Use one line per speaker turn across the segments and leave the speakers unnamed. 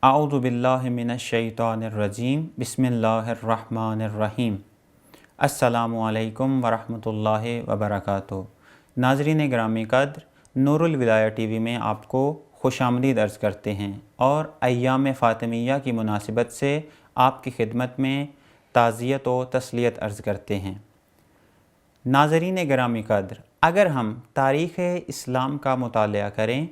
اعوذ باللہ من الشیطان الرجیم بسم اللہ الرحمن الرحیم۔ السلام علیکم ورحمۃ اللہ وبرکاتہ۔ ناظرین گرامی قدر، نور الولایہ ٹی وی میں آپ کو خوش آمدید عرض کرتے ہیں اور ایام فاطمیہ کی مناسبت سے آپ کی خدمت میں تعزیت و تسلیت عرض کرتے ہیں۔ ناظرین گرامی قدر، اگر ہم تاریخ اسلام کا مطالعہ کریں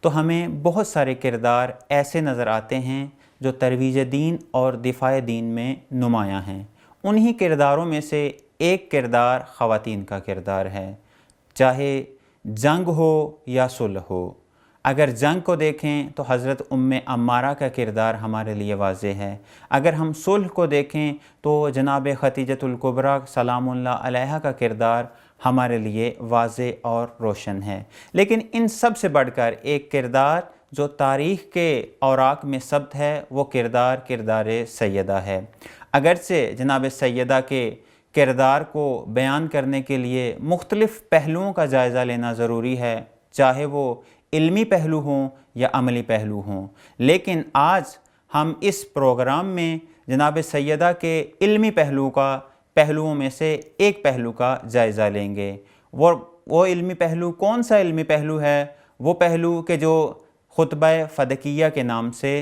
تو ہمیں بہت سارے کردار ایسے نظر آتے ہیں جو ترویج دین اور دفاع دین میں نمایاں ہیں۔ انہی کرداروں میں سے ایک کردار خواتین کا کردار ہے، چاہے جنگ ہو یا صلح ہو۔ اگر جنگ کو دیکھیں تو حضرت عمارہ کا کردار ہمارے لیے واضح ہے، اگر ہم صلح کو دیکھیں تو جناب خدیجۃ الکبریٰ سلام اللہ علیہا کا کردار ہمارے لیے واضح اور روشن ہے۔ لیکن ان سب سے بڑھ کر ایک کردار جو تاریخ کے اوراق میں ثبت ہے، وہ کردار سیدہ ہے۔ اگرچہ جناب سیدہ کے کردار کو بیان کرنے کے لیے مختلف پہلوؤں کا جائزہ لینا ضروری ہے، چاہے وہ علمی پہلو ہوں یا عملی پہلو ہوں، لیکن آج ہم اس پروگرام میں جناب سیدہ کے علمی پہلوؤں میں سے ایک پہلو کا جائزہ لیں گے۔ وہ علمی پہلو کون سا علمی پہلو ہے؟ وہ پہلو کہ جو خطبہ فدکیہ کے نام سے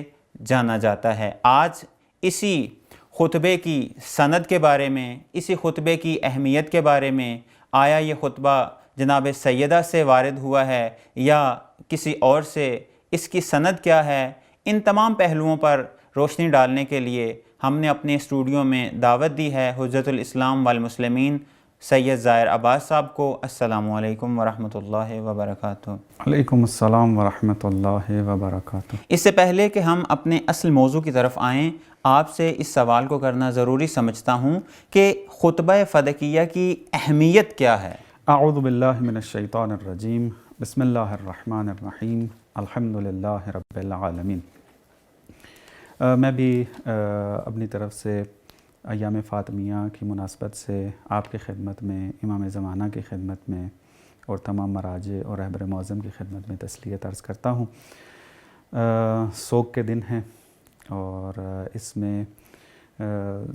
جانا جاتا ہے۔ آج اسی خطبے کی سند کے بارے میں، اسی خطبے کی اہمیت کے بارے میں، آیا یہ خطبہ جناب سیدہ سے وارد ہوا ہے یا کسی اور سے، اس کی سند کیا ہے، ان تمام پہلوؤں پر روشنی ڈالنے کے لیے ہم نے اپنے اسٹوڈیو میں دعوت دی ہے حجت الاسلام والمسلمین سید ظاہر عباس صاحب کو۔ السلام علیکم ورحمۃ اللہ وبرکاتہ۔
علیکم السلام ورحمۃ اللہ وبرکاتہ۔
اس سے پہلے کہ ہم اپنے اصل موضوع کی طرف آئیں، آپ سے اس سوال کو کرنا ضروری سمجھتا ہوں کہ خطبہ فدکیہ کی اہمیت کیا ہے؟
اعوذ باللہ من الشیطان الرجیم، بسم اللہ الرحمن الرحیم، الحمدللہ رب العالمین۔ میں بھی اپنی طرف سے ایام فاطمیہ کی مناسبت سے آپ کی خدمت میں، امام زمانہ کی خدمت میں اور تمام مراجع اور رہبر معظم کی خدمت میں تسلیت عرض کرتا ہوں۔ سوگ کے دن ہیں اور اس میں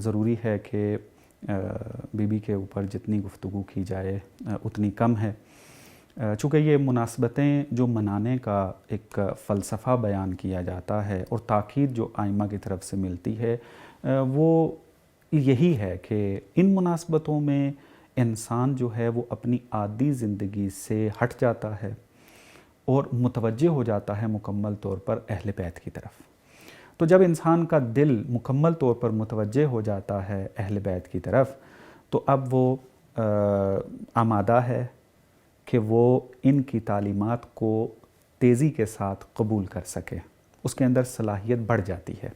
ضروری ہے کہ بی بی کے اوپر جتنی گفتگو کی جائے اتنی کم ہے، چونکہ یہ مناسبتیں جو منانے کا ایک فلسفہ بیان کیا جاتا ہے اور تاکید جو ائمہ کی طرف سے ملتی ہے وہ یہی ہے کہ ان مناسبتوں میں انسان جو ہے وہ اپنی عادی زندگی سے ہٹ جاتا ہے اور متوجہ ہو جاتا ہے مکمل طور پر اہل بیت کی طرف۔ تو جب انسان کا دل مکمل طور پر متوجہ ہو جاتا ہے اہل بیت کی طرف، تو اب وہ آمادہ ہے کہ وہ ان کی تعلیمات کو تیزی کے ساتھ قبول کر سکے، اس کے اندر صلاحیت بڑھ جاتی ہے۔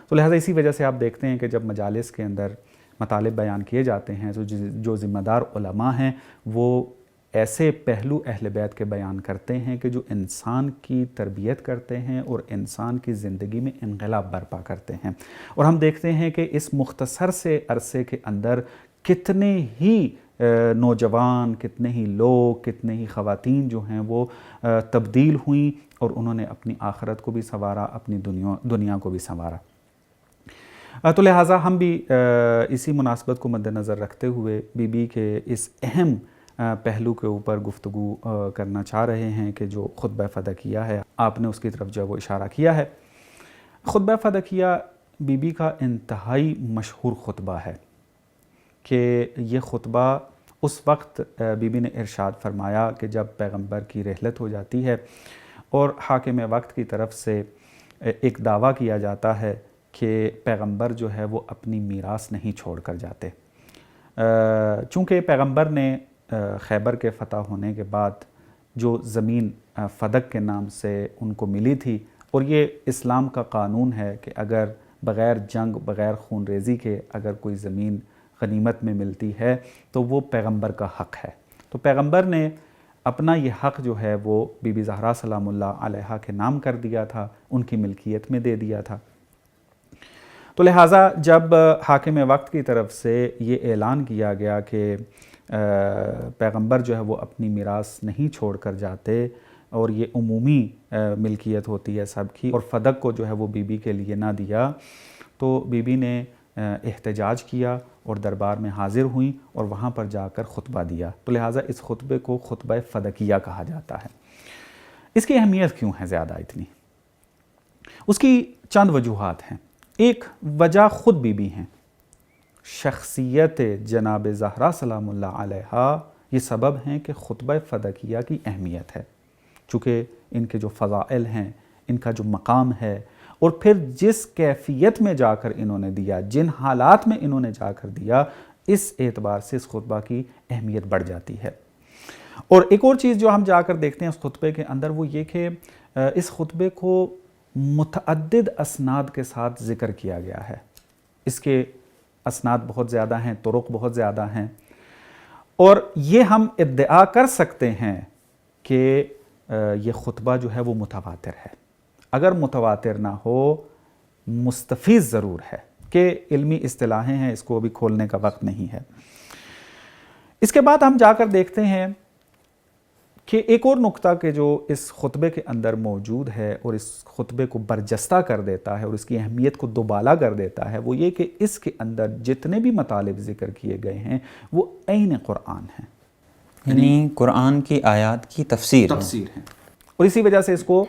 تو لہٰذا اسی وجہ سے آپ دیکھتے ہیں کہ جب مجالس کے اندر مطالب بیان کیے جاتے ہیں تو جو ذمہ دار علماء ہیں وہ ایسے پہلو اہل بیت کے بیان کرتے ہیں کہ جو انسان کی تربیت کرتے ہیں اور انسان کی زندگی میں انقلاب برپا کرتے ہیں۔ اور ہم دیکھتے ہیں کہ اس مختصر سے عرصے کے اندر کتنے ہی نوجوان، کتنے ہی لوگ، کتنے ہی خواتین جو ہیں وہ تبدیل ہوئیں اور انہوں نے اپنی آخرت کو بھی سنوارا، اپنی دنیا کو بھی سنوارا۔ تو لہٰذا ہم بھی اسی مناسبت کو مد نظر رکھتے ہوئے بی بی کے اس اہم پہلو کے اوپر گفتگو کرنا چاہ رہے ہیں کہ جو خطبہ فدکیہ ہے، آپ نے اس کی طرف جو وہ اشارہ کیا ہے۔ خطبہ فدکیہ بی بی کا انتہائی مشہور خطبہ ہے کہ یہ خطبہ اس وقت بی بی نے ارشاد فرمایا کہ جب پیغمبر کی رحلت ہو جاتی ہے اور حاکم وقت کی طرف سے ایک دعویٰ کیا جاتا ہے کہ پیغمبر جو ہے وہ اپنی میراث نہیں چھوڑ کر جاتے، چونکہ پیغمبر نے خیبر کے فتح ہونے کے بعد جو زمین فدک کے نام سے ان کو ملی تھی، اور یہ اسلام کا قانون ہے کہ اگر بغیر جنگ، بغیر خون ریزی کے اگر کوئی زمین غنیمت میں ملتی ہے تو وہ پیغمبر کا حق ہے۔ تو پیغمبر نے اپنا یہ حق جو ہے وہ بی بی زہرا سلام اللہ علیہا کے نام کر دیا تھا، ان کی ملکیت میں دے دیا تھا۔ تو لہٰذا جب حاکم وقت کی طرف سے یہ اعلان کیا گیا کہ پیغمبر جو ہے وہ اپنی میراث نہیں چھوڑ کر جاتے اور یہ عمومی ملکیت ہوتی ہے سب کی، اور فدق کو جو ہے وہ بی بی کے لیے نہ دیا، تو بی بی نے احتجاج کیا اور دربار میں حاضر ہوئیں اور وہاں پر جا کر خطبہ دیا، تو لہٰذا اس خطبے کو خطبہ فدقیہ کہا جاتا ہے۔ اس کی اہمیت کیوں ہے زیادہ اتنی؟ اس کی چند وجوہات ہیں۔ ایک وجہ خود بی بی ہیں، شخصیت جناب زہرا سلام اللہ علیہا یہ سبب ہیں کہ خطبہ فدقیہ کی اہمیت ہے، چونکہ ان کے جو فضائل ہیں، ان کا جو مقام ہے، اور پھر جس کیفیت میں جا کر انہوں نے دیا، جن حالات میں انہوں نے جا کر دیا، اس اعتبار سے اس خطبہ کی اہمیت بڑھ جاتی ہے۔ اور ایک اور چیز جو ہم جا کر دیکھتے ہیں اس خطبے کے اندر، وہ یہ کہ اس خطبے کو متعدد اسناد کے ساتھ ذکر کیا گیا ہے۔ اس کے اسناد بہت زیادہ ہیں، طرق بہت زیادہ ہیں، اور یہ ہم ادعا کر سکتے ہیں کہ یہ خطبہ جو ہے وہ متواتر ہے۔ اگر متواتر نہ ہو، مستفیض ضرور ہے، کہ علمی اصطلاحیں ہیں، اس کو ابھی کھولنے کا وقت نہیں ہے۔ اس کے بعد ہم جا کر دیکھتے ہیں کہ ایک اور نقطہ کہ جو اس خطبے کے اندر موجود ہے اور اس خطبے کو برجستہ کر دیتا ہے اور اس کی اہمیت کو دوبالا کر دیتا ہے، وہ یہ کہ اس کے اندر جتنے بھی مطالب ذکر کیے گئے ہیں وہ عین قرآن ہیں،
یعنی قرآن کی آیات کی تفسیر
ہیں، اور اسی وجہ سے اس کو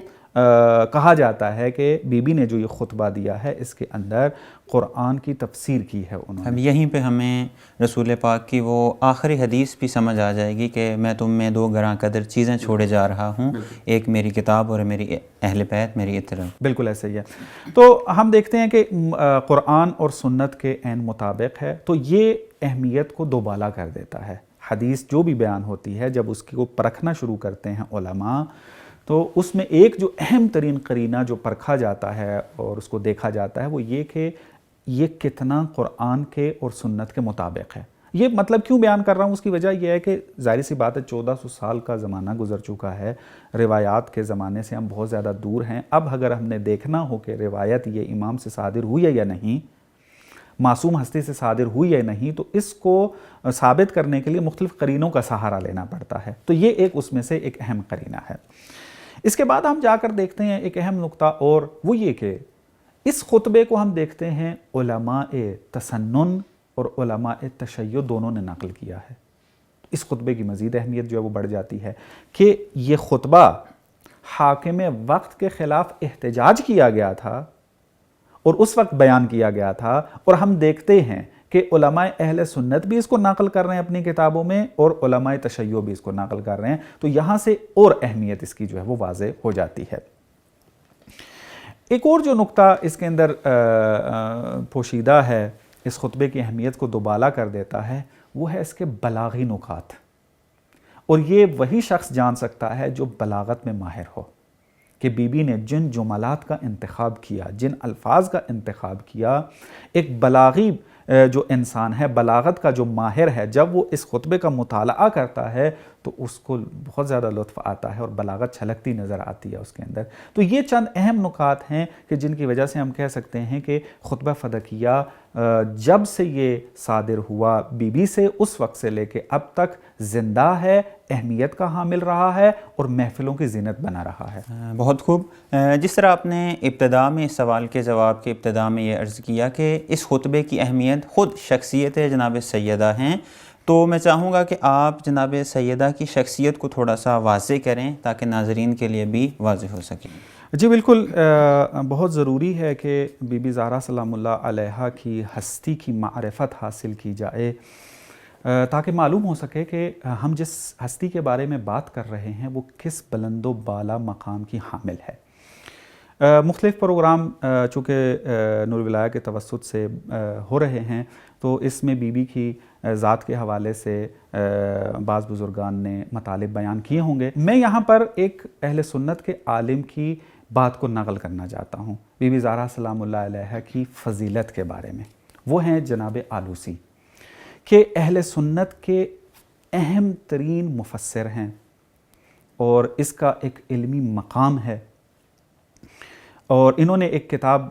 کہا جاتا ہے کہ بی بی نے جو یہ خطبہ دیا ہے اس کے اندر قرآن کی تفسیر کی ہے انہوں نے۔
اب یہیں پہ ہمیں رسول پاک کی وہ آخری حدیث بھی سمجھ آ جائے گی کہ میں تم میں دو گراں قدر چیزیں چھوڑے جا رہا ہوں، ایک میری کتاب اور میری اہل بیت، میری اتباع۔
بالکل ایسے ہی ہے۔ تو ہم دیکھتے ہیں کہ قرآن اور سنت کے عین مطابق ہے، تو یہ اہمیت کو دوبالا کر دیتا ہے۔ حدیث جو بھی بیان ہوتی ہے، جب اس کو پرکھنا شروع کرتے ہیں علماء، تو اس میں ایک جو اہم ترین قرینہ جو پرکھا جاتا ہے اور اس کو دیکھا جاتا ہے وہ یہ کہ یہ کتنا قرآن کے اور سنت کے مطابق ہے۔ یہ مطلب کیوں بیان کر رہا ہوں، اس کی وجہ یہ ہے کہ ظاہر سی بات ہے 1400 سال کا زمانہ گزر چکا ہے، روایات کے زمانے سے ہم بہت زیادہ دور ہیں۔ اب اگر ہم نے دیکھنا ہو کہ روایت یہ امام سے صادر ہوئی ہے یا نہیں، معصوم ہستی سے صادر ہوئی ہے نہیں، تو اس کو ثابت کرنے کے لیے مختلف قرینوں کا سہارا لینا پڑتا ہے، تو یہ ایک اس میں سے ایک اہم قرینہ ہے۔ اس کے بعد ہم جا کر دیکھتے ہیں ایک اہم نقطہ، اور وہ یہ کہ اس خطبے کو ہم دیکھتے ہیں علماء تسنن اور علماء تشیع دونوں نے نقل کیا ہے۔ اس خطبے کی مزید اہمیت جو ہے وہ بڑھ جاتی ہے کہ یہ خطبہ حاکم وقت کے خلاف احتجاج کیا گیا تھا اور اس وقت بیان کیا گیا تھا، اور ہم دیکھتے ہیں کہ علماء اہل سنت بھی اس کو نقل کر رہے ہیں اپنی کتابوں میں اور علماء تشیع بھی اس کو نقل کر رہے ہیں، تو یہاں سے اور اہمیت اس کی جو ہے وہ واضح ہو جاتی ہے۔ ایک اور جو نقطہ اس کے اندر پوشیدہ ہے، اس خطبے کی اہمیت کو دوبالا کر دیتا ہے، وہ ہے اس کے بلاغی نکات، اور یہ وہی شخص جان سکتا ہے جو بلاغت میں ماہر ہو، کہ بی بی نے جن جملات کا انتخاب کیا، جن الفاظ کا انتخاب کیا، ایک بلاغی جو انسان ہے، بلاغت کا جو ماہر ہے، جب وہ اس خطبے کا مطالعہ کرتا ہے تو اس کو بہت زیادہ لطف آتا ہے اور بلاغت چھلکتی نظر آتی ہے اس کے اندر۔ تو یہ چند اہم نکات ہیں کہ جن کی وجہ سے ہم کہہ سکتے ہیں کہ خطبہ فدقیہ جب سے یہ صادر ہوا بی بی سے، اس وقت سے لے کے اب تک زندہ ہے، اہمیت کا حامل رہا ہے اور محفلوں کی زینت بنا رہا ہے۔
بہت خوب۔ جس طرح آپ نے ابتدا میں اس سوال کے جواب کے ابتدا میں یہ عرض کیا کہ اس خطبے کی اہمیت خود شخصیت جناب سیدہ ہیں، تو میں چاہوں گا کہ آپ جناب سیدہ کی شخصیت کو تھوڑا سا واضح کریں تاکہ ناظرین کے لیے بھی واضح ہو سکے۔
جی بالکل، بہت ضروری ہے کہ بی بی زہرا سلام اللہ علیہا کی ہستی کی معرفت حاصل کی جائے، تاکہ معلوم ہو سکے کہ ہم جس ہستی کے بارے میں بات کر رہے ہیں وہ کس بلند و بالا مقام کی حامل ہے۔ مختلف پروگرام چونکہ نور الولایہ کے توسط سے ہو رہے ہیں، تو اس میں بی بی کی ذات کے حوالے سے بعض بزرگان نے مطالب بیان کیے ہوں گے۔ میں یہاں پر ایک اہل سنت کے عالم کی بات کو نقل کرنا چاہتا ہوں بی بی زہرا سلام اللہ علیہا کی فضیلت کے بارے میں۔ وہ ہیں جناب آلوسی، کہ اہل سنت کے اہم ترین مفسر ہیں اور اس کا ایک علمی مقام ہے، اور انہوں نے ایک کتاب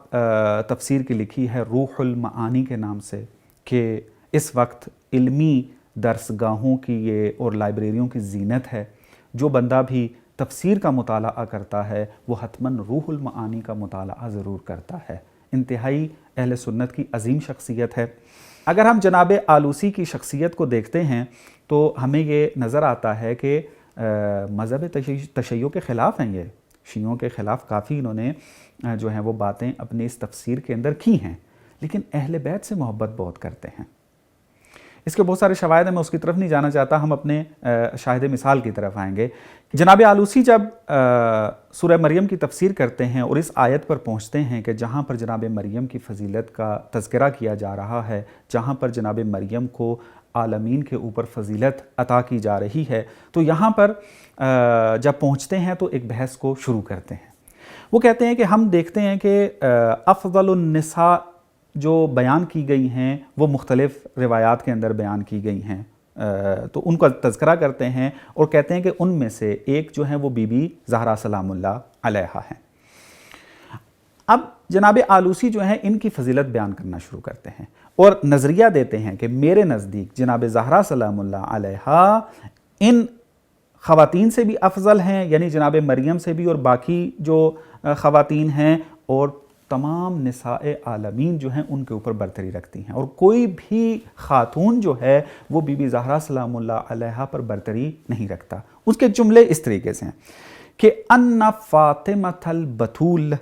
تفسیر کی لکھی ہے روح المعانی کے نام سے، کہ اس وقت علمی درس گاہوں کی یہ اور لائبریریوں کی زینت ہے۔ جو بندہ بھی تفسیر کا مطالعہ کرتا ہے وہ حتماً روح المعانی کا مطالعہ ضرور کرتا ہے۔ انتہائی اہل سنت کی عظیم شخصیت ہے۔ اگر ہم جناب آلوسی کی شخصیت کو دیکھتے ہیں تو ہمیں یہ نظر آتا ہے کہ مذہب تشیع کے خلاف ہیں، یہ شیعوں کے خلاف کافی انہوں نے جو ہیں وہ باتیں اپنی اس تفسیر کے اندر کی ہیں، لیکن اہل بیت سے محبت بہت کرتے ہیں۔ اس کے بہت سارے شواہد ہیں، میں اس کی طرف نہیں جانا چاہتا، ہم اپنے شاہد مثال کی طرف آئیں گے۔ جناب آلوسی جب سورہ مریم کی تفسیر کرتے ہیں اور اس آیت پر پہنچتے ہیں کہ جہاں پر جناب مریم کی فضیلت کا تذکرہ کیا جا رہا ہے، جہاں پر جناب مریم کو عالمین کے اوپر فضیلت عطا کی جا رہی ہے، تو یہاں پر جب پہنچتے ہیں تو ایک بحث کو شروع کرتے ہیں۔ وہ کہتے ہیں کہ ہم دیکھتے ہیں کہ افضل النساء جو بیان کی گئی ہیں وہ مختلف روایات کے اندر بیان کی گئی ہیں، تو ان کا تذکرہ کرتے ہیں اور کہتے ہیں کہ ان میں سے ایک جو ہیں وہ بی بی زہرا سلام اللہ علیہا ہیں۔ اب جناب آلوسی جو ہیں ان کی فضیلت بیان کرنا شروع کرتے ہیں اور نظریہ دیتے ہیں کہ میرے نزدیک جناب زہرا سلام اللہ علیہا ان خواتین سے بھی افضل ہیں، یعنی جناب مریم سے بھی اور باقی جو خواتین ہیں، اور تمام نساء عالمین جو ہیں ان کے اوپر برتری رکھتی ہیں، اور کوئی بھی خاتون جو ہے وہ بی بی زہرا سلام اللہ علیہا پر برتری نہیں رکھتا۔ اس کے جملے اس طریقے سے ہیں کہ ان فاطمۃ البتول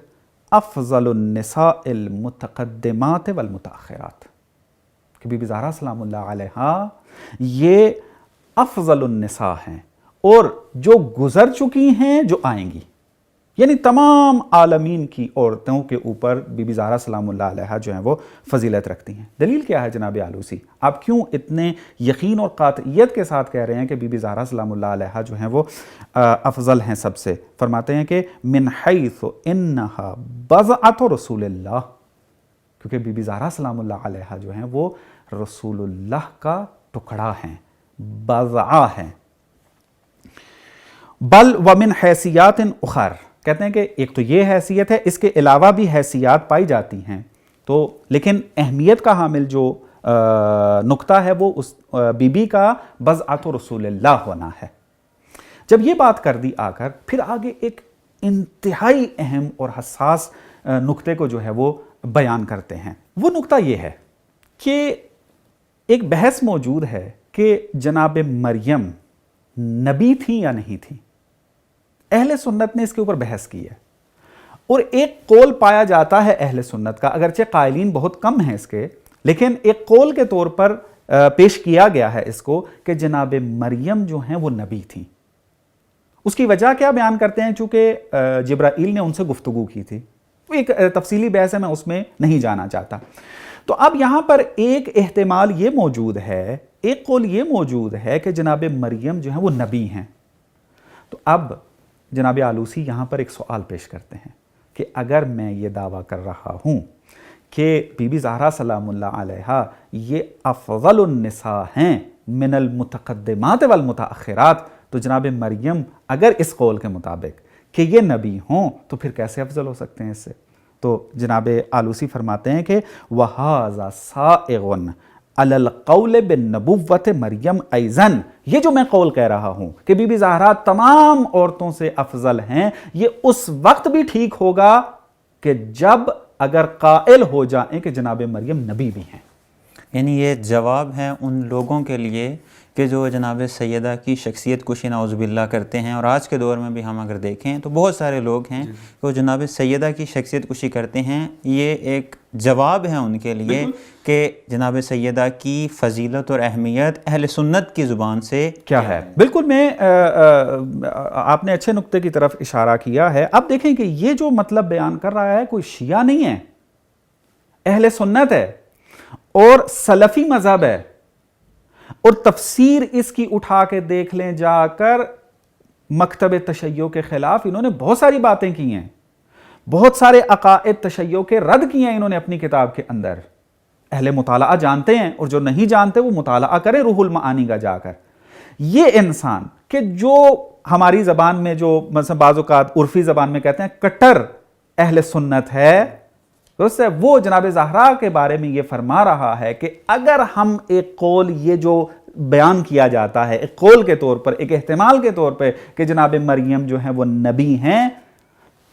افضل النساء المتقدمات والمتاخرات، کہ بی بی زہرا سلام اللہ علیہا یہ افضل النساء ہیں اور جو گزر چکی ہیں، جو آئیں گی، یعنی تمام عالمین کی عورتوں کے اوپر بی بی زہرا سلام اللہ علیہا جو ہیں وہ فضیلت رکھتی ہیں۔ دلیل کیا ہے جناب آلوسی؟ آپ کیوں اتنے یقین اور قاطعیت کے ساتھ کہہ رہے ہیں کہ بی بی زہرا سلام اللہ علیہا جو ہیں وہ افضل ہیں سب سے؟ فرماتے ہیں کہ من حیث انہا بضعۃ رسول اللہ، کیونکہ بی بی زہرا سلام اللہ علیہا جو ہیں وہ رسول اللہ کا ٹکڑا ہیں، بضعہ ہیں۔ بل ومن حیثیات اخر، کہتے ہیں کہ ایک تو یہ حیثیت ہے، اس کے علاوہ بھی حیثیات پائی جاتی ہیں، تو لیکن اہمیت کا حامل جو نقطہ ہے وہ اس بی بی کا بضعۃ رسول اللہ ہونا ہے۔ جب یہ بات کر دی آ کر، پھر آگے ایک انتہائی اہم اور حساس نقطے کو جو ہے وہ بیان کرتے ہیں۔ وہ نقطہ یہ ہے کہ ایک بحث موجود ہے کہ جناب مریم نبی تھی یا نہیں تھی۔ اہل سنت نے اس کے اوپر بحث کی ہے اور ایک قول پایا جاتا ہے اہل سنت کا، اگرچہ قائلین بہت کم ہیں اس کے، لیکن ایک قول کے طور پر پیش کیا گیا ہے اس کو کہ جناب مریم جو ہیں وہ نبی تھیں۔ اس کی وجہ کیا بیان کرتے ہیں؟ چونکہ جبرائیل نے ان سے گفتگو کی تھی، وہ ایک تفصیلی بحث ہے، میں اس میں نہیں جانا چاہتا۔ تو اب یہاں پر ایک احتمال یہ موجود ہے، ایک قول یہ موجود ہے کہ جناب مریم جو ہیں وہ نبی ہیں۔ تو اب جناب آلوسی یہاں پر ایک سوال پیش کرتے ہیں کہ اگر میں یہ دعویٰ کر رہا ہوں کہ بی بی زہرا سلام اللہ علیہا یہ افضل النساء ہیں من المتقدمات والمتاخرات، تو جناب مریم اگر اس قول کے مطابق کہ یہ نبی ہوں تو پھر کیسے افضل ہو سکتے ہیں اس سے؟ تو جناب آلوسی فرماتے ہیں کہ وَهَذَا سَائِغٌ عَلَى الْقَوْلِ بِالنَّبُوَّةِ مریم ایضاً، یہ جو میں قول کہہ رہا ہوں کہ بی بی زہرا تمام عورتوں سے افضل ہیں، یہ اس وقت بھی ٹھیک ہوگا کہ جب اگر قائل ہو جائیں کہ جناب مریم نبی بھی ہیں۔
یعنی یہ جواب ہے ان لوگوں کے لیے کہ جو جناب سیدہ کی شخصیت کشی نعوذ باللہ کرتے ہیں، اور آج کے دور میں بھی ہم اگر دیکھیں تو بہت سارے لوگ ہیں کہ وہ جناب سیدہ کی شخصیت کشی کرتے ہیں۔ یہ ایک جواب ہے ان کے لیے کہ جناب سیدہ کی فضیلت اور اہمیت اہل سنت کی زبان سے
کیا ہے۔ بالکل، میں آپ نے اچھے نقطے کی طرف اشارہ کیا ہے۔ اب دیکھیں کہ یہ جو مطلب بیان کر رہا ہے کوئی شیعہ نہیں ہے، اہل سنت ہے اور سلفی مذہب ہے، اور تفسیر اس کی اٹھا کے دیکھ لیں جا کر مکتب تشیع کے خلاف انہوں نے بہت ساری باتیں کی ہیں، بہت سارے عقائد تشیع کے رد کیے ہیں انہوں نے اپنی کتاب کے اندر۔ اہل مطالعہ جانتے ہیں، اور جو نہیں جانتے وہ مطالعہ کریں روح المعانی کا جا کر۔ یہ انسان کہ جو ہماری زبان میں جو مثلا بعض اوقات عرفی زبان میں کہتے ہیں کٹر اہل سنت ہے، وہ جناب زہرا کے بارے میں یہ فرما رہا ہے کہ اگر ہم ایک قول یہ جو بیان کیا جاتا ہے ایک قول کے طور پر، ایک احتمال کے طور پہ کہ جناب مریم جو ہیں وہ نبی ہیں،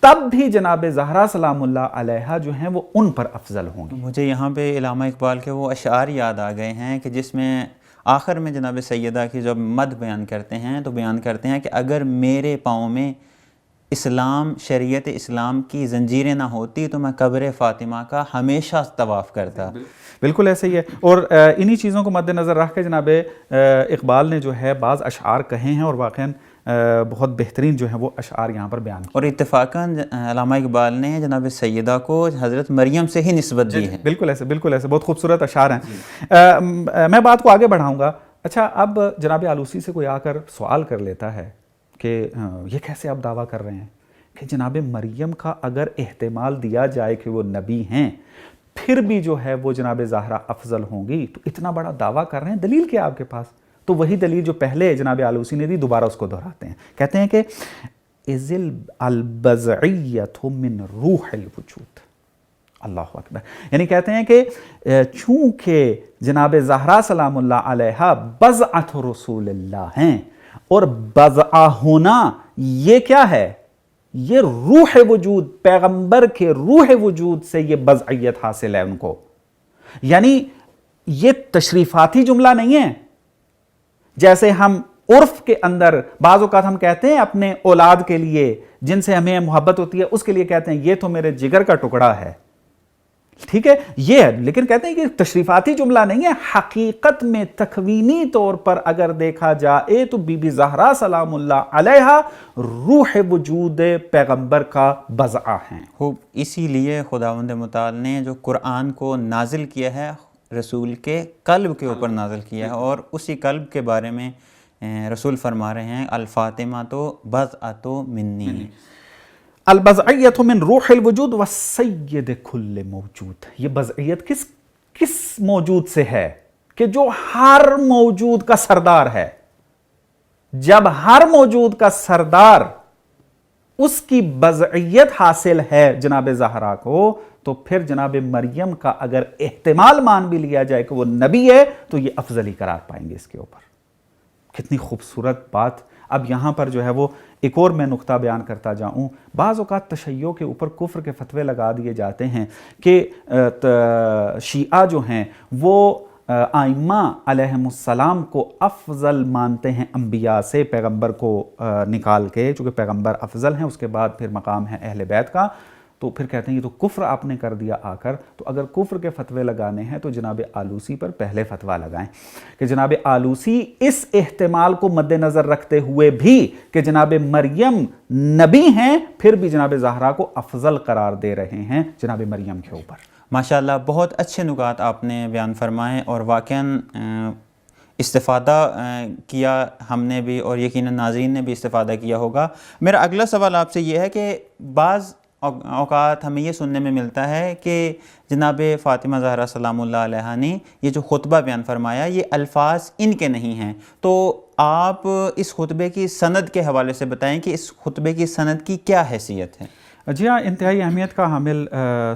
تب بھی جناب زہرا سلام اللہ علیہا جو ہیں وہ ان پر افضل ہوں گی۔
مجھے یہاں پہ علامہ اقبال کے وہ اشعار یاد آ گئے ہیں کہ جس میں آخر میں جناب سیدہ کی جب مدح بیان کرتے ہیں تو بیان کرتے ہیں کہ اگر میرے پاؤں میں اسلام، شریعت اسلام کی زنجیریں نہ ہوتی تو میں قبر فاطمہ کا ہمیشہ طواف کرتا۔
بالکل ایسے ہی ہے، اور انہی چیزوں کو مد نظر رکھ کے جناب اقبال نے جو ہے بعض اشعار کہے ہیں، اور واقعاً بہت بہترین جو ہیں وہ اشعار یہاں پر بیان کیے۔
اور اتفاقاً علامہ اقبال نے جناب سیدہ کو حضرت مریم سے ہی نسبت دی ہے۔
بالکل ایسے بہت خوبصورت اشعار ہیں۔ میں بات کو آگے بڑھاؤں گا۔ اچھا، اب جناب آلوسی سے کوئی آ کر سوال کر لیتا ہے کہ یہ کیسے آپ دعویٰ کر رہے ہیں کہ جناب مریم کا اگر احتمال دیا جائے کہ وہ نبی ہیں پھر بھی جو ہے وہ جناب زہرا افضل ہوں گی، تو اتنا بڑا دعویٰ کر رہے ہیں، دلیل کیا آپ کے پاس؟ تو وہی دلیل جو پہلے جناب آلوسی نے دی، دوبارہ اس کو دہراتے ہیں، کہتے ہیں کہ اِذِ البضعیۃ من روح الوجود۔ اللہ اکبر، یعنی کہتے ہیں کہ چونکہ جناب زہرا سلام اللہ علیہا بضعۃ رسول اللہ ہیں، اور بضعہ ہونا یہ کیا ہے؟ یہ روح وجود، پیغمبر کے روح وجود سے یہ بضعیت حاصل ہے ان کو، یعنی یہ تشریفاتی جملہ نہیں ہے جیسے ہم عرف کے اندر بعض اوقات ہم کہتے ہیں اپنے اولاد کے لیے جن سے ہمیں محبت ہوتی ہے اس کے لیے کہتے ہیں یہ تو میرے جگر کا ٹکڑا ہے، ٹھیک ہے، یہ ہے، لیکن کہتے ہیں کہ تشریفاتی جملہ نہیں ہے، حقیقت میں تکوینی طور پر اگر دیکھا جائے تو بی بی زہرا سلام اللہ علیہا روح وجود پیغمبر کا بضعہ ہیں۔
خوب، اسی لیے خداوند متعال نے جو قرآن کو نازل کیا ہے رسول کے قلب کے اوپر نازل کیا ہے، اور اسی قلب کے بارے میں رسول فرما رہے ہیں الفاطمہ تو بضعۃ منی،
البضعیۃ من روح الوجود والسید کل موجود۔ یہ بضعیت کس موجود سے ہے؟ کہ جو ہر موجود کا سردار ہے۔ جب ہر موجود کا سردار اس کی بضعیت حاصل ہے جناب زہرا کو، تو پھر جناب مریم کا اگر احتمال مان بھی لیا جائے کہ وہ نبی ہے تو یہ افضلی قرار پائیں گے اس کے اوپر۔ کتنی خوبصورت بات۔ اب یہاں پر جو ہے وہ ایک اور میں نقطہ بیان کرتا جاؤں، بعض اوقات تشیع کے اوپر کفر کے فتوے لگا دیے جاتے ہیں کہ شیعہ جو ہیں وہ ائمہ علیہم السلام کو افضل مانتے ہیں انبیاء سے، پیغمبر کو نکال کے، چونکہ پیغمبر افضل ہیں، اس کے بعد پھر مقام ہے اہل بیت کا، تو پھر کہتے ہیں یہ تو کفر آپ نے کر دیا آ کر۔ تو اگر کفر کے فتوے لگانے ہیں تو جناب آلوسی پر پہلے فتویٰ لگائیں کہ جناب آلوسی اس احتمال کو مد نظر رکھتے ہوئے بھی کہ جناب مریم نبی ہیں پھر بھی جناب زہرا کو افضل قرار دے رہے ہیں جناب مریم کے اوپر۔
ماشاءاللہ، بہت اچھے نکات آپ نے بیان فرمائے، اور واقعاً استفادہ کیا ہم نے بھی، اور یقیناً ناظرین نے بھی استفادہ کیا ہوگا۔ میرا اگلا سوال آپ سے یہ ہے کہ بعض اوقات ہمیں یہ سننے میں ملتا ہے کہ جناب فاطمہ زہرا سلام اللہ علیہا نے یہ جو خطبہ بیان فرمایا یہ الفاظ ان کے نہیں ہیں، تو آپ اس خطبے کی سند کے حوالے سے بتائیں کہ اس خطبے کی سند کی کیا حیثیت ہے؟
جی ہاں، انتہائی اہمیت کا حامل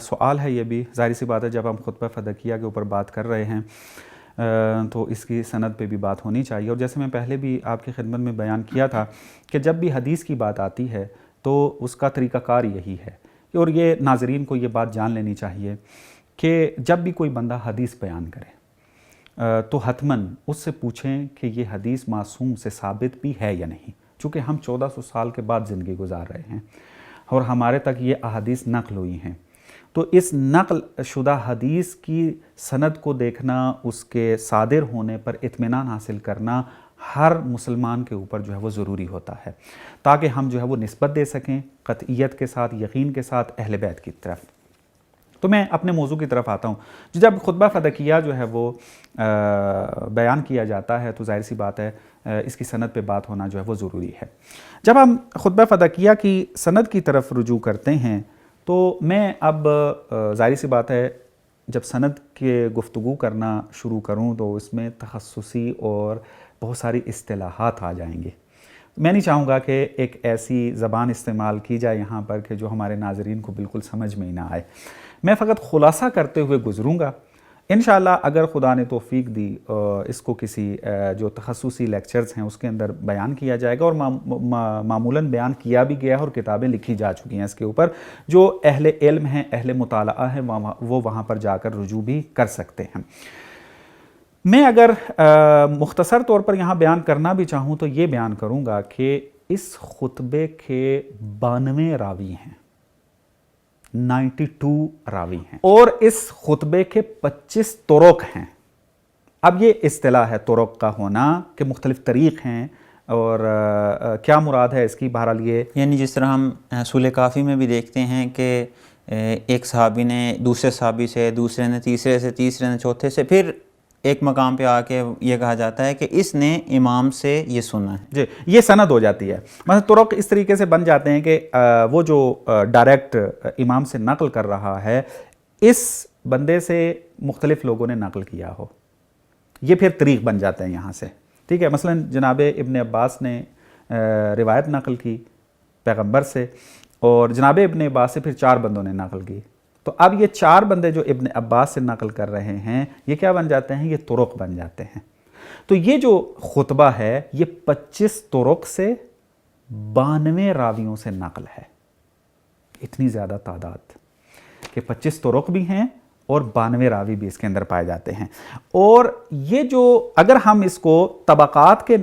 سوال ہے یہ بھی۔ ظاہر سی بات ہے جب ہم خطبہ فدکیہ کے اوپر بات کر رہے ہیں تو اس کی سند پہ بھی بات ہونی چاہیے، اور جیسے میں پہلے بھی آپ کی خدمت میں بیان کیا تھا کہ جب بھی حدیث کی بات آتی ہے تو اس کا طریقہ کار یہی ہے، اور یہ ناظرین کو یہ بات جان لینی چاہیے کہ جب بھی کوئی بندہ حدیث بیان کرے تو حتماً اس سے پوچھیں کہ یہ حدیث معصوم سے ثابت بھی ہے یا نہیں، چونکہ ہم 1400 سال کے بعد زندگی گزار رہے ہیں اور ہمارے تک یہ احادیث نقل ہوئی ہیں، تو اس نقل شدہ حدیث کی سند کو دیکھنا، اس کے صادر ہونے پر اطمینان حاصل کرنا ہر مسلمان کے اوپر جو ہے وہ ضروری ہوتا ہے، تاکہ ہم جو ہے وہ نسبت دے سکیں قطعیت کے ساتھ، یقین کے ساتھ اہل بیت کی طرف۔ تو میں اپنے موضوع کی طرف آتا ہوں۔ جب خطبہ فدکیہ جو ہے وہ بیان کیا جاتا ہے تو ظاہر سی بات ہے اس کی سند پہ بات ہونا جو ہے وہ ضروری ہے۔ جب ہم خطبہ فدکیہ کی سند کی طرف رجوع کرتے ہیں تو میں اب ظاہر سی بات ہے جب سند کے گفتگو کرنا شروع کروں تو اس میں تخصصی اور بہت ساری اصطلاحات آ جائیں گے۔ میں نہیں چاہوں گا کہ ایک ایسی زبان استعمال کی جائے یہاں پر کہ جو ہمارے ناظرین کو بالکل سمجھ میں ہی نہ آئے۔ میں فقط خلاصہ کرتے ہوئے گزروں گا، انشاءاللہ اگر خدا نے توفیق دی اس کو کسی جو تخصصی لیکچرز ہیں اس کے اندر بیان کیا جائے گا، اور معمولاً بیان کیا بھی گیا ہے اور کتابیں لکھی جا چکی ہیں اس کے اوپر، جو اہل علم ہیں، اہل مطالعہ ہیں، وہ وہاں پر جا کر رجوع بھی کر سکتے ہیں۔ میں اگر مختصر طور پر یہاں بیان کرنا بھی چاہوں تو یہ بیان کروں گا کہ اس خطبے کے 92 راوی ہیں، 92 راوی ہیں، اور اس خطبے کے 25 طرق ہیں۔ اب یہ اصطلاح ہے طرق کا ہونا کہ مختلف طریق ہیں، اور کیا مراد ہے اس کی، بہرحال یہ
یعنی جس طرح ہم سورہ کافی میں بھی دیکھتے ہیں کہ ایک صحابی نے دوسرے صحابی سے، دوسرے نے تیسرے سے، تیسرے نے چوتھے سے، پھر ایک مقام پہ آ کے یہ کہا جاتا ہے کہ اس نے امام سے یہ سنا ہے،
جی یہ سند ہو جاتی ہے۔ مثلا طرق اس طریقے سے بن جاتے ہیں کہ وہ جو ڈائریکٹ امام سے نقل کر رہا ہے، اس بندے سے مختلف لوگوں نے نقل کیا ہو، یہ پھر طریق بن جاتے ہیں یہاں سے، ٹھیک ہے۔ مثلا جناب ابن عباس نے روایت نقل کی پیغمبر سے، اور جناب ابن عباس سے پھر 4 بندوں نے نقل کی، تو اب یہ 4 بندے جو ابن عباس سے نقل کر رہے ہیں یہ کیا بن جاتے ہیں، یہ طرق بن جاتے ہیں۔ تو یہ جو خطبہ ہے یہ 25 طرق سے 92 راویوں سے نقل ہے، اتنی زیادہ تعداد کہ 25 طرق بھی ہیں اور 92 راوی بھی اس کے اندر پائے جاتے ہیں۔ اور یہ جو اگر ہم اس کو طبقات کے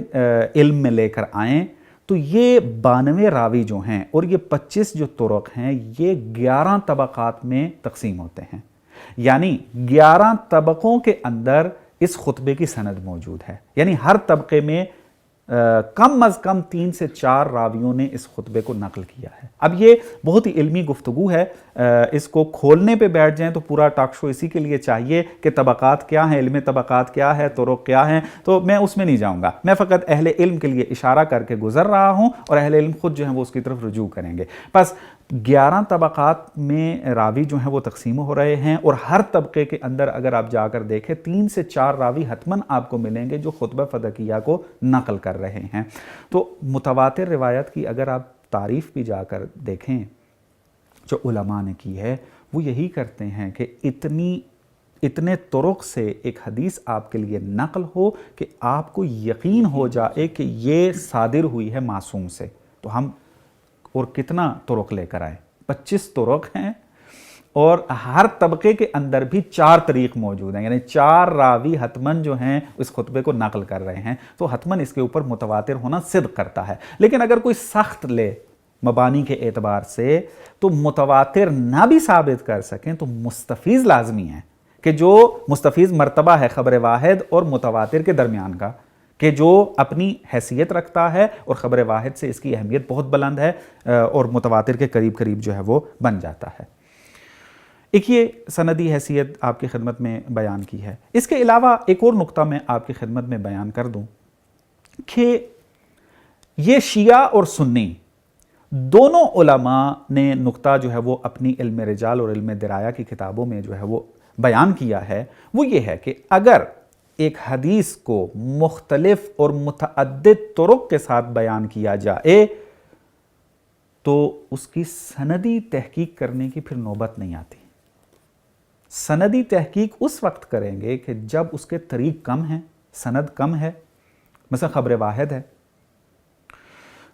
علم میں لے کر آئیں تو یہ 92 راوی جو ہیں اور یہ 25 جو طرق ہیں یہ 11 طبقات میں تقسیم ہوتے ہیں، یعنی 11 طبقوں کے اندر اس خطبے کی سند موجود ہے، یعنی ہر طبقے میں کم از کم 3 سے 4 راویوں نے اس خطبے کو نقل کیا ہے۔ اب یہ بہت ہی علمی گفتگو ہے، اس کو کھولنے پہ بیٹھ جائیں تو پورا ٹاک شو اسی کے لیے چاہیے کہ طبقات کیا ہیں، علم طبقات کیا ہے، طرق کیا ہیں، تو میں اس میں نہیں جاؤں گا، میں فقط اہل علم کے لیے اشارہ کر کے گزر رہا ہوں، اور اہل علم خود جو ہیں وہ اس کی طرف رجوع کریں گے۔ بس 11 طبقات میں راوی جو ہیں وہ تقسیم ہو رہے ہیں، اور ہر طبقے کے اندر اگر آپ جا کر دیکھیں 3 سے 4 راوی حتماً آپ کو ملیں گے جو خطبہ فدقیہ کو نقل کر رہے ہیں۔ تو متواتر روایت کی اگر آپ تعریف بھی جا کر دیکھیں جو علماء نے کی ہے، وہ یہی کرتے ہیں کہ اتنے طرق سے ایک حدیث آپ کے لیے نقل ہو کہ آپ کو یقین ہو جائے کہ یہ صادر ہوئی ہے معصوم سے، تو ہم اور کتنا طرق لے کر آئے، 25 طرق ہیں، اور ہر طبقے کے اندر بھی 4 طریق موجود ہیں، یعنی 4 راوی حتماً جو ہیں اس خطبے کو نقل کر رہے ہیں، تو حتماً اس کے اوپر متواتر ہونا صدق کرتا ہے۔ لیکن اگر کوئی سخت لے مبانی کے اعتبار سے تو متواتر نہ بھی ثابت کر سکیں تو مستفیض لازمی ہے، کہ جو مستفیض مرتبہ ہے خبر واحد اور متواتر کے درمیان کا، کہ جو اپنی حیثیت رکھتا ہے اور خبر واحد سے اس کی اہمیت بہت بلند ہے، اور متواتر کے قریب قریب جو ہے وہ بن جاتا ہے۔ ایک یہ سندی حیثیت آپ کی خدمت میں بیان کی ہے۔ اس کے علاوہ ایک اور نقطہ میں آپ کی خدمت میں بیان کر دوں کہ یہ شیعہ اور سنی دونوں علماء نے نقطہ جو ہے وہ اپنی علم رجال اور علم درایا کی کتابوں میں جو ہے وہ بیان کیا ہے، وہ یہ ہے کہ اگر ایک حدیث کو مختلف اور متعدد طرق کے ساتھ بیان کیا جائے تو اس کی سندی تحقیق کرنے کی پھر نوبت نہیں آتی۔ سندی تحقیق اس وقت کریں گے کہ جب اس کے طریق کم ہیں، سند کم ہے، مثلا خبر واحد ہے،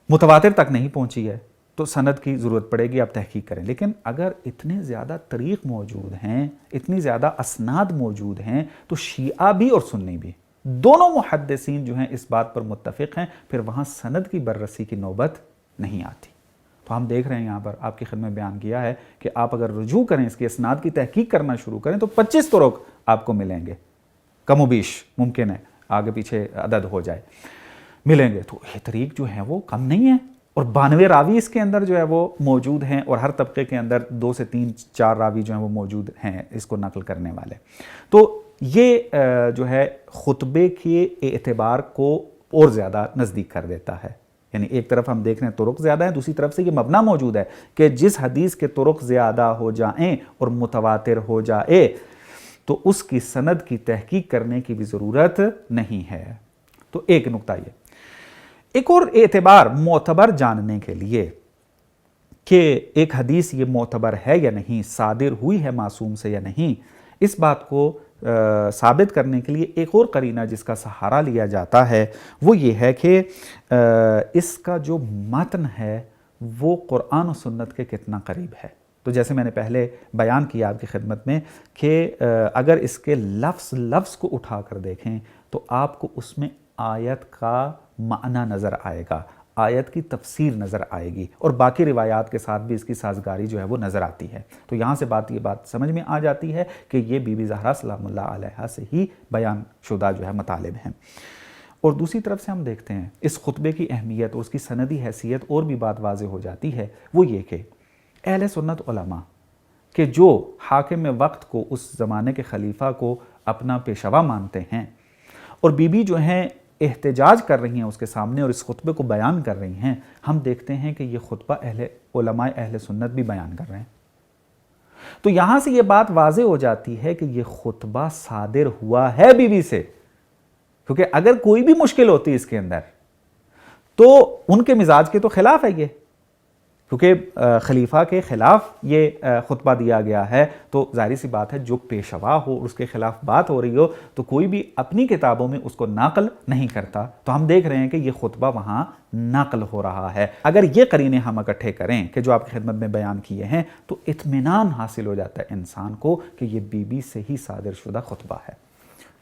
متواتر تک نہیں پہنچی ہے، تو سند کی ضرورت پڑے گی، آپ تحقیق کریں۔ لیکن اگر اتنے زیادہ طریق موجود ہیں، اتنی زیادہ اسناد موجود ہیں، تو شیعہ بھی اور سنی بھی دونوں محدثین جو ہیں اس بات پر متفق ہیں، پھر وہاں سند کی بررسی کی نوبت نہیں آتی۔ تو ہم دیکھ رہے ہیں یہاں پر آپ کی خدمت میں بیان کیا ہے کہ آپ اگر رجوع کریں، اس کی اسناد کی تحقیق کرنا شروع کریں تو 25 طرق آپ کو ملیں گے، کم و بیش ممکن ہے آگے پیچھے عدد ہو جائے، ملیں گے۔ تو یہ طریق جو ہیں وہ کم نہیں ہیں، اور 92 راوی اس کے اندر جو ہے وہ موجود ہیں، اور ہر طبقے کے اندر 2 سے 3 4 راوی جو ہیں وہ موجود ہیں اس کو نقل کرنے والے۔ تو یہ جو ہے خطبے کے اعتبار کو اور زیادہ نزدیک کر دیتا ہے، یعنی ایک طرف ہم دیکھ رہے ہیں طرق زیادہ ہیں، دوسری طرف سے یہ مبنی موجود ہے کہ جس حدیث کے طرق زیادہ ہو جائیں اور متواتر ہو جائے تو اس کی سند کی تحقیق کرنے کی بھی ضرورت نہیں ہے۔ تو ایک نقطہ یہ۔ ایک اور اعتبار معتبر جاننے کے لیے کہ ایک حدیث یہ معتبر ہے یا نہیں، صادر ہوئی ہے معصوم سے یا نہیں، اس بات کو ثابت کرنے کے لیے ایک اور قرینہ جس کا سہارا لیا جاتا ہے وہ یہ ہے کہ اس کا جو متن ہے وہ قرآن و سنت کے کتنا قریب ہے۔ تو جیسے میں نے پہلے بیان کیا آپ کی خدمت میں کہ اگر اس کے لفظ کو اٹھا کر دیکھیں تو آپ کو اس میں آیت کا معنی نظر آئے گا، آیت کی تفسیر نظر آئے گی، اور باقی روایات کے ساتھ بھی اس کی سازگاری جو ہے وہ نظر آتی ہے۔ تو یہاں سے یہ بات سمجھ میں آ جاتی ہے کہ یہ بی بی زہرا سلام اللہ علیہا سے ہی بیان شدہ جو ہے مطالب ہیں۔ اور دوسری طرف سے ہم دیکھتے ہیں اس خطبے کی اہمیت اور اس کی سندی حیثیت اور بھی بات واضح ہو جاتی ہے، وہ یہ کہ اہل سنت علماء کہ جو حاکم وقت کو، اس زمانے کے خلیفہ کو اپنا پیشوا مانتے ہیں، اور بی بی جو ہیں احتجاج کر رہی ہیں اس کے سامنے اور اس خطبے کو بیان کر رہی ہیں، ہم دیکھتے ہیں کہ یہ خطبہ علماء اہل سنت بھی بیان کر رہے ہیں۔ تو یہاں سے یہ بات واضح ہو جاتی ہے کہ یہ خطبہ صادر ہوا ہے بی بی سے، کیونکہ اگر کوئی بھی مشکل ہوتی اس کے اندر تو ان کے مزاج کے تو خلاف ہے یہ، کیونکہ خلیفہ کے خلاف یہ خطبہ دیا گیا ہے، تو ظاہری سی بات ہے جو پیشوا ہو اس کے خلاف بات ہو رہی ہو تو کوئی بھی اپنی کتابوں میں اس کو نقل نہیں کرتا۔ تو ہم دیکھ رہے ہیں کہ یہ خطبہ وہاں نقل ہو رہا ہے۔ اگر یہ قرینے ہم اکٹھے کریں کہ جو آپ کی خدمت میں بیان کیے ہیں تو اطمینان حاصل ہو جاتا ہے انسان کو کہ یہ بی بی سے ہی صادر شدہ خطبہ ہے۔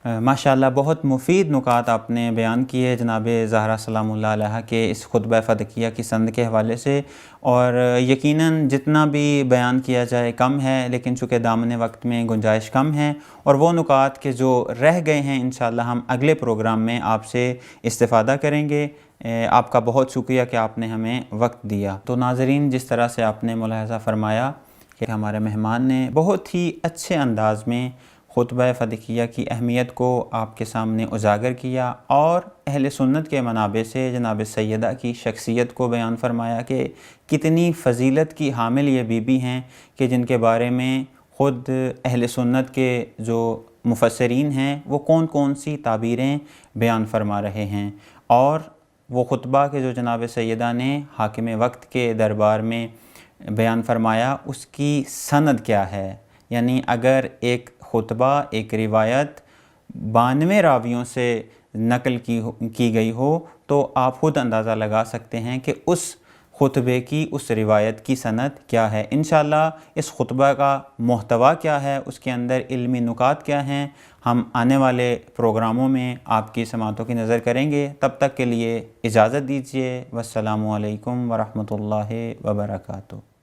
ماشاءاللہ بہت مفید نکات آپ نے بیان کیے جناب زہرا سلام اللہ علیہا کے اس خطبہ فدقیہ کی سند کے حوالے سے، اور یقیناً جتنا بھی بیان کیا جائے کم ہے، لیکن چونکہ دامن وقت میں گنجائش کم ہے، اور وہ نکات کے جو رہ گئے ہیں انشاءاللہ ہم اگلے پروگرام میں آپ سے استفادہ کریں گے۔ آپ کا بہت شکریہ کہ آپ نے ہمیں وقت دیا۔ تو ناظرین، جس طرح سے آپ نے ملاحظہ فرمایا کہ ہمارے مہمان نے بہت ہی اچھے انداز میں خطبہ فدقیہ کی اہمیت کو آپ کے سامنے اجاگر کیا، اور اہل سنت کے منابع سے جناب سیدہ کی شخصیت کو بیان فرمایا کہ کتنی فضیلت کی حامل یہ بی بی ہیں کہ جن کے بارے میں خود اہل سنت کے جو مفسرین ہیں وہ کون کون سی تعبیریں بیان فرما رہے ہیں، اور وہ خطبہ کہ جو جناب سیدہ نے حاکم وقت کے دربار میں بیان فرمایا اس کی سند کیا ہے۔ یعنی اگر ایک خطبہ، ایک روایت 92 راویوں سے نقل کی گئی ہو تو آپ خود اندازہ لگا سکتے ہیں کہ اس خطبے کی، اس روایت کی سند کیا ہے۔ انشاءاللہ اس خطبہ کا محتوا کیا ہے، اس کے اندر علمی نکات کیا ہیں، ہم آنے والے پروگراموں میں آپ کی سماعتوں کی نظر کریں گے۔ تب تک کے لیے اجازت دیجیے۔ والسلام علیکم ورحمۃ اللہ وبرکاتہ۔